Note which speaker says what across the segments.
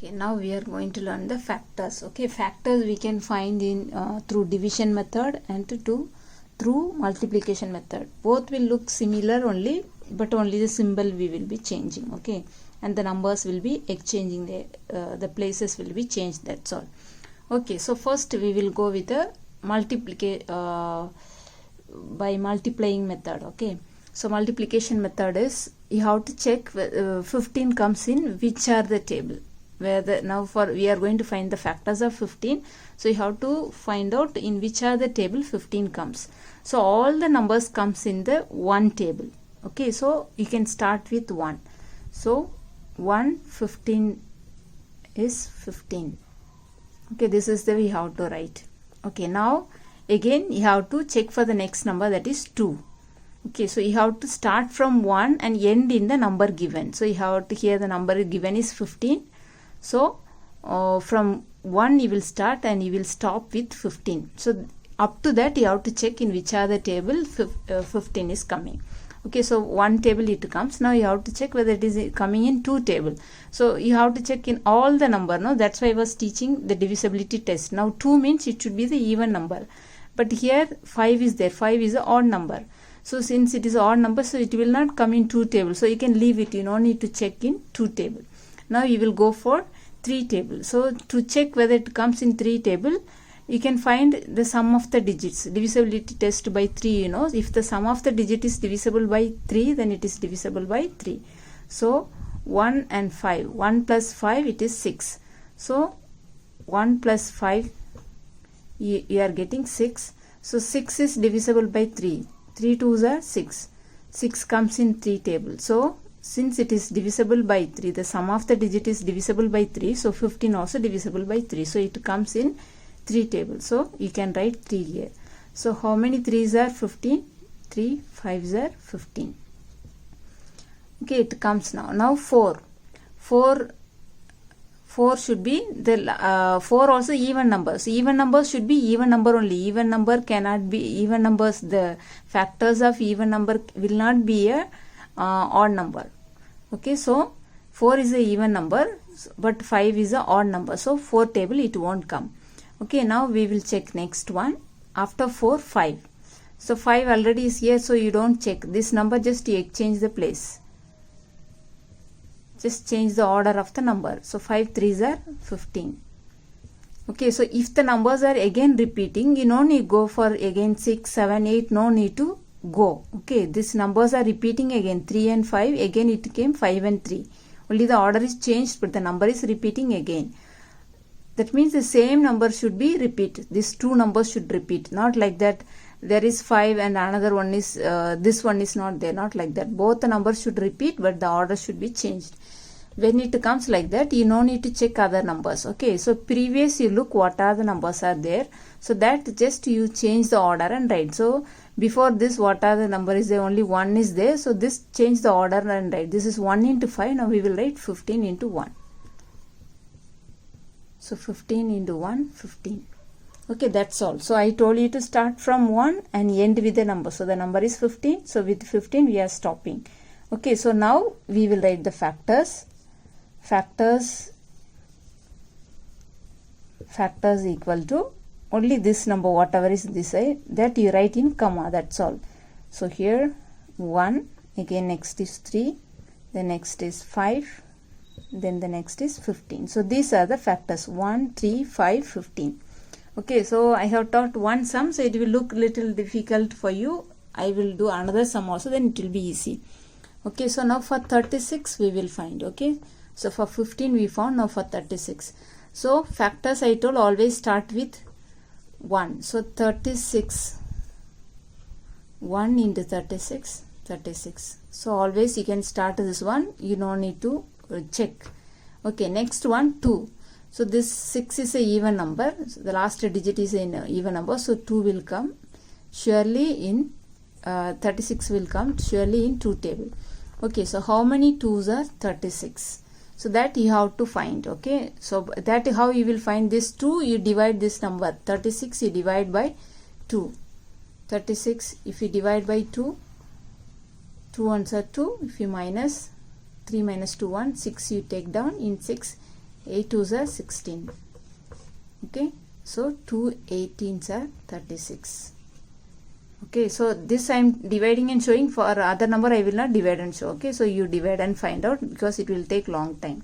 Speaker 1: Okay, now we are going to learn the factors. Okay, factors we can find in through division method and through multiplication method. Both will look similar only, but only the symbol we will be changing. Okay, and the numbers will be exchanging, the places will be changed. That's all. Okay, so first we will go with the by multiplying method. Okay, so multiplication method is you have to check 15 comes in which are the table. Now we are going to find the factors of 15, so you have to find out in which are the table 15 comes. So all the numbers comes in the one table. Okay, so you can start with 1. So 1 15 is 15. Okay, this is the we have to write. Okay, now again you have to check for the next number, that is 2. Okay, so you have to start from 1 and end in the number given. So you have to, here the number given is 15. So from 1 you will start and you will stop with 15. So up to that you have to check in which are the table 15 is coming. Okay, so one table it comes. Now you have to check whether it is coming in 2 table. So you have to check in all the number. No, that's why I was teaching the divisibility test. Now 2 means it should be the even number, but here 5 is there. 5 is an odd number. So since it is odd number, so it will not come in 2 table. So you can leave it. You don't need to check in 2 table. Now you will go for 3 table. So to check whether it comes in 3 table, you can find the sum of the digits. Divisibility test by 3, you know. If the sum of the digit is divisible by 3, then it is divisible by 3. So 1 and 5. 1 plus 5, it is 6. So 1 plus 5, you are getting 6. So 6 is divisible by 3. 3 2s are 6. 6 comes in 3 table. So since it is divisible by 3, the sum of the digit is divisible by 3, so 15 also divisible by 3. So it comes in 3 table. So you can write 3 here. So how many 3s are 15? 3 5s are 15. Okay, it comes now. Now 4. 4 should be the 4 also even numbers. Even numbers should be even number only. Even number cannot be even numbers. The factors of even number will not be a odd number. Okay, so 4 is a even number, but 5 is a odd number. So 4 table it won't come. Okay, now we will check next one. After 4, 5. So 5 already is here, so you don't check this number, just you exchange the place. Just change the order of the number. So 5 3s are 15. Okay, so if the numbers are again repeating, you no need go for again 6, 7, 8, no need to go. Okay, these numbers are repeating again 3 and 5, again it came 5 and 3. Only the order is changed, but the number is repeating again. That means the same number should be repeat. These 2 numbers should repeat, not like that there is 5 and another one is this one is not there, not like that. Both the numbers should repeat, but the order should be changed. When it comes like that, you no need to check other numbers. Okay, so previous you look what are the numbers are there, so that just you change the order and write. So before this, what are the number is there? Only 1 is there, so this change the order and write. This is 1 into 5. Now we will write 15 into 1. So 15 into 1, 15. Okay, that's all. So I told you to start from 1 and end with the number. So the number is 15. So with 15 we are stopping. Okay, so now we will write the factors. Factors equal to only this number, whatever is this side, that you write in comma, that's all. So here 1, again next is 3, the next is 5, then the next is 15. So these are the factors 1, 3, 5, 15. Okay, so I have taught one sum, so it will look little difficult for you. I will do another sum also, then it will be easy. Okay, so now for 36 we will find. Okay, so for 15 we found, now for 36. So factors I told always start with 1. So 36, 1 into 36, 36. So always you can start this one, you don't need to check. Okay, next one 2. So this 6 is a even number, so the last digit is an even number, so 2 will come surely in 36 will come surely in 2 table. Okay, so how many 2s are 36? So that you have to find. Okay, so that how you will find this 2, you divide this number 36, you divide by 2. 36 if you divide by 2, 2 ones are 2, if you minus 3 minus 2 1, 6 you take down, in 6 8 2s are 16. Okay, so 2 18s are 36. Okay, so this I am dividing and showing. For other number I will not divide and show. Okay, so you divide and find out because it will take long time.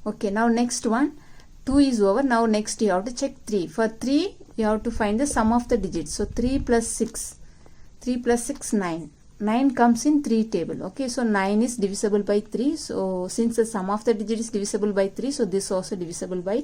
Speaker 1: Okay, now next one, 2 is over. Now next you have to check 3. For 3 you have to find the sum of the digits. So 3 plus 6, 3 plus 6 9. 9 comes in 3 table. Okay, so 9 is divisible by 3. So since the sum of the digit is divisible by 3, so this also divisible by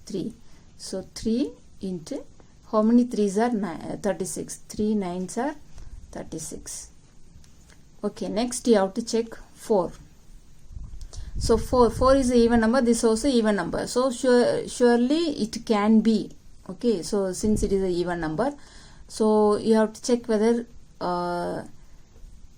Speaker 1: 3. So 3 into, how many 3s are 36? 3 9s are 36. Okay, next you have to check 4. So 4 is an even number. This also even number. So surely it can be. Okay, so since it is an even number, so you have to check whether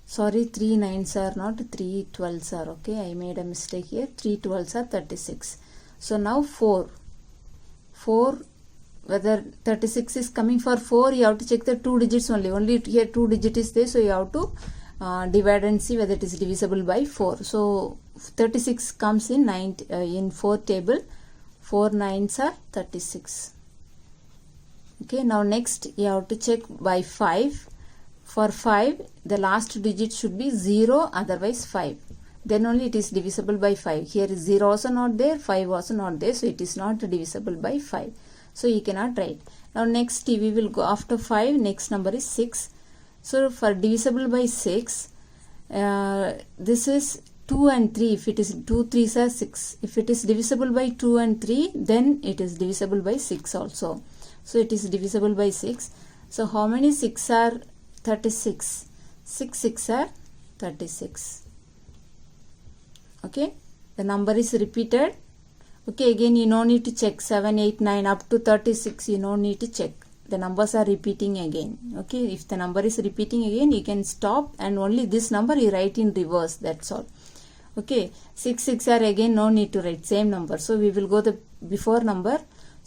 Speaker 1: sorry, 3 9s are not, 3 12s are. Okay, I made a mistake here. 3 12s are 36. So now 4, whether 36 is coming. For 4 you have to check the 2 digits only here 2 digit is there, so you have to divide and see whether it is divisible by 4. So 36 comes in 4 table. 4 9s are 36. Okay, now next you have to check by 5. For 5 the last digit should be 0, otherwise 5, then only it is divisible by 5. Here is 0 also not there, 5 also not there, so it is not divisible by 5. So you cannot write. Now next we will go after 5. Next number is 6. So for divisible by 6, this is 2 and 3. If it is 2 3s are 6. If it is divisible by 2 and 3, then it is divisible by 6 also. So it is divisible by 6. So how many 6 are 36? 6 6 are 36. Okay, the number is repeated. Okay, again you no need to check 7 8 9 up to 36. You no need to check. The numbers are repeating again. Okay, if the number is repeating again, you can stop and only this number you write in reverse. That's all. Okay, 6 6 are again no need to write same number. So we will go the before number.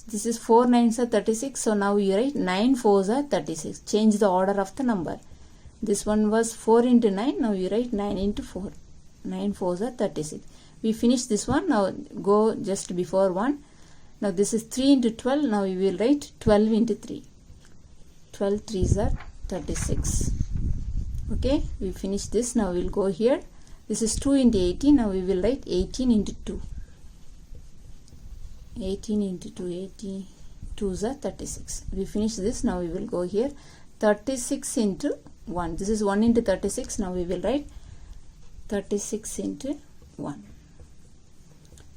Speaker 1: This is 4 9s are 36. So now you write 9 4s are 36. Change the order of the number. This one was 4 into 9. Now you write 9 into 4. 9 4s are 36. We finish this one. Now go just before 1. Now this is 3 into 12. Now we will write 12 into 3. 12 3s are 36. Okay, we finish this. Now we will go here. This is 2 into 18. Now we will write 18 into 2. 18 into 2, 80 2s are 36. We finish this. Now we will go here. 36 into 1. This is 1 into 36. Now we will write 36 into 1.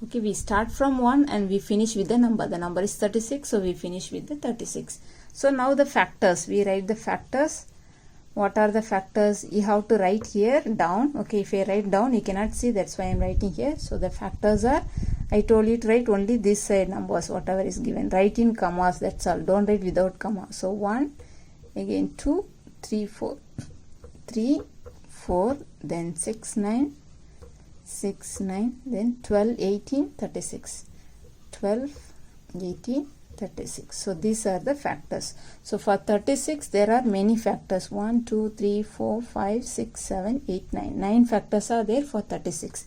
Speaker 1: Okay, we start from 1 and we finish with the number. The number is 36, so we finish with the 36. So now the factors. We write the factors. What are the factors? You have to write here down. Okay, if I write down, you cannot see. That's why I am writing here. So the factors are, I told you to write only this side numbers, whatever is given. Write in commas, that's all. Don't write without comma. So 1, again 2, 3, 4, 3, 4, then 6, 9, 6, 9, then 12, 18, 36. 12, 18, 36. So these are the factors. So for 36, there are many factors. 1, 2, 3, 4, 5, 6, 7, 8, 9. 9 factors are there for 36.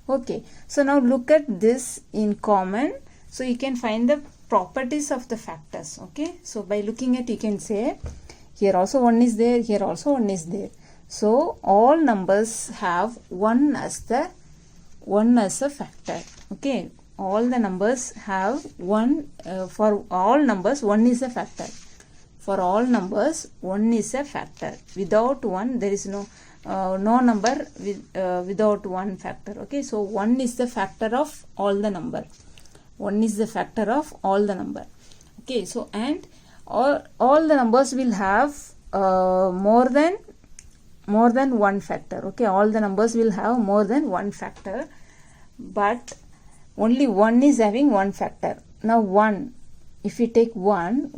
Speaker 1: Okay. So now look at this in common. So you can find the properties of the factors. Okay. So by looking at, you can say, here also 1 is there, here also 1 is there. So all numbers have 1 as a factor. Okay. All the numbers have 1, for all numbers 1 is a factor. For all numbers 1 is a factor. Without 1 there is no number without 1 factor. Okay, so 1 is the factor of all the number. 1 is the factor of all the number. Okay, so and all the numbers will have more than 1 factor. Okay, all the numbers will have more than 1 factor, but only 1 is having 1 factor. Now 1, if you take 1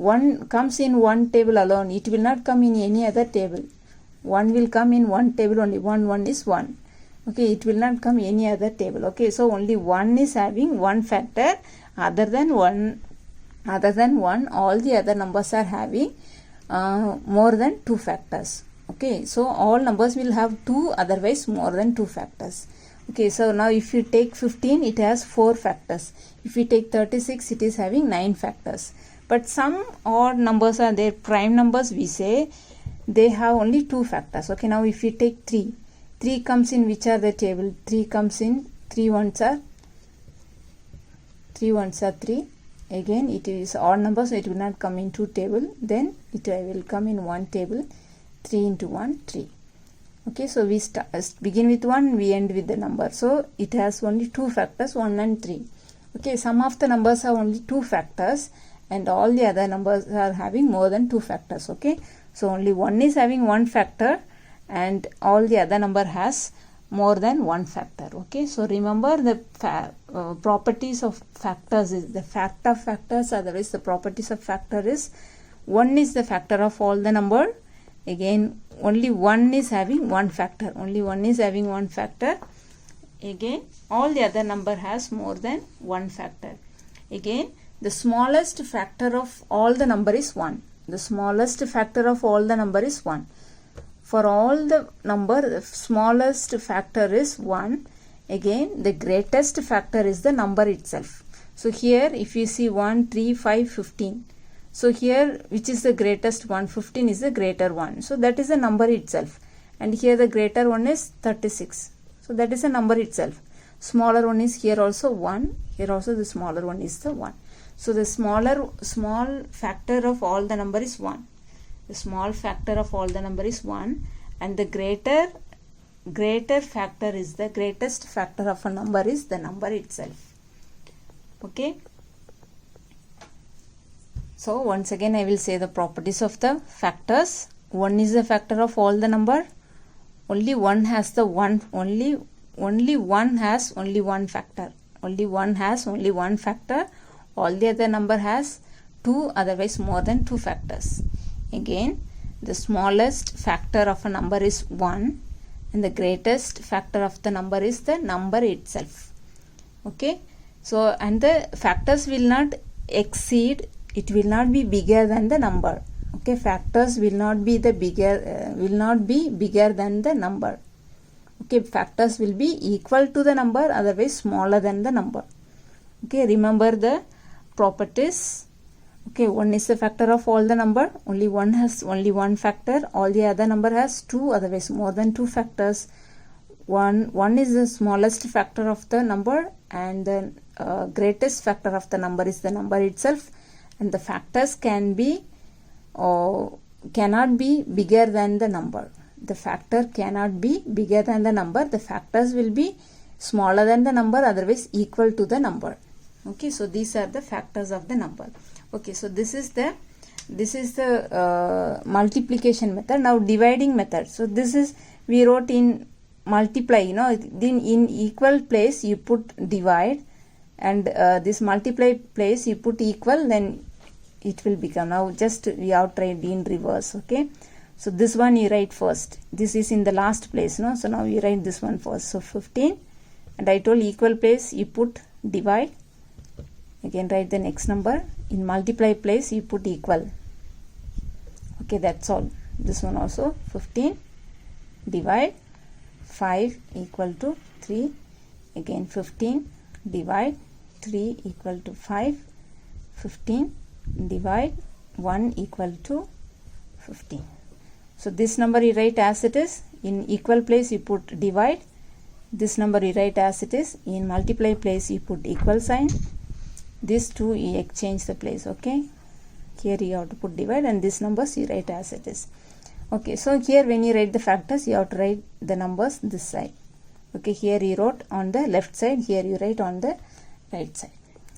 Speaker 1: comes in one table alone. It will not come in any other table. 1 will come in one table only. 1 is 1. Okay, it will not come any other table. Okay, so only 1 is having 1 factor. Other than 1, all the other numbers are having more than 2 factors. Okay, so all numbers will have 2, otherwise more than 2 factors. Okay, so now if you take 15, it has 4 factors. If you take 36, it is having 9 factors. But some odd numbers are there, prime numbers we say, they have only 2 factors. Okay, now if you take 3, 3 comes in which are the table? 3 comes in 3 ones are 3. Again, it is odd number, so it will not come in 2 table. Then it will come in 1 table. 3 into 1, 3. Okay, so we begin with 1, we end with the number. So it has only 2 factors, 1 and 3. Okay, some of the numbers have only 2 factors and all the other numbers are having more than 2 factors. Okay, so only 1 is having 1 factor and all the other number has more than 1 factor. Okay, so remember the properties of factors is the fact of factors, otherwise the properties of factor is 1 is the factor of all the number. Again, only 1 is having 1 factor. Only 1 is having 1 factor. Again, all the other number has more than 1 factor. Again, the smallest factor of all the number is 1. The smallest factor of all the number is 1. For all the number, the smallest factor is 1. Again, the greatest factor is the number itself. So here, if you see 1, 3, 5, 15. So here, which is the greatest one? 15 is the greater one. So that is the number itself. And here the greater one is 36. So that is a number itself. Smaller one is here also 1. Here also the smaller one is the 1. So the small factor of all the number is 1. The small factor of all the number is 1. And the greater factor is the greatest factor of a number is the number itself. Okay. So once again I will say the properties of the factors. 1 is the factor of all the number. Only 1 has the only 1 has only 1 factor. Only 1 has only 1 factor. All the other number has 2, otherwise more than 2 factors. Again, the smallest factor of a number is 1 and the greatest factor of the number is the number itself. Okay. So and the factors will not exceed, it will not be bigger than the number. Okay, factors will not be bigger than the number. Okay, factors will be equal to the number, otherwise smaller than the number. Okay, remember the properties. Okay, 1 is the factor of all the number. Only 1 has only 1 factor. All the other number has 2, otherwise more than 2 factors. 1 is the smallest factor of the number and the greatest factor of the number is the number itself. And the factors cannot be bigger than the number. The factor cannot be bigger than the number. The factors will be smaller than the number, otherwise equal to the number. Okay, so these are the factors of the number. Okay, so this is the multiplication method. Now dividing method. So this is, we wrote in multiply, then in equal place you put divide, and this multiply place you put equal, then it will become. Now just we have tried in reverse. Okay, so this one you write first. This is in the last place, no? So now you write this one first. So 15, and I told equal place you put divide. Again write the next number. In multiply place you put equal. Okay, that's all. This one also 15 divide 5 equal to 3. Again 15 divide 3 equal to 5. 15 divide 1 equal to 15. So this number you write as it is. In equal place you put divide. This number you write as it is. In multiply place you put equal sign. These two you exchange the place. Okay, here you have to put divide, and this numbers you write as it is. Okay, so here when you write the factors you have to write the numbers this side. Okay, here you wrote on the left side, here you write on the right side.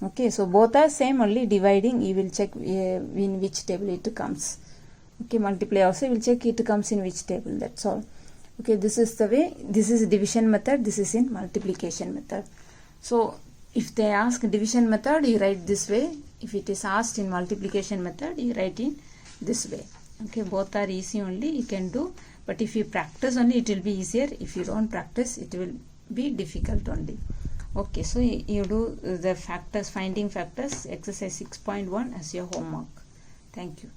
Speaker 1: Okay, so both are same, only dividing you will check in which table it comes. Okay, multiply also you will check it comes in which table, that's all. Okay, this is the way. This is division method, this is in multiplication method. So if they ask division method, you write this way. If it is asked in multiplication method, you write in this way. Okay, both are easy only, you can do. But if you practice only, it will be easier. If you don't practice, it will be difficult only. Okay, so you do the factors, finding factors, exercise 6.1 as your homework. Thank you.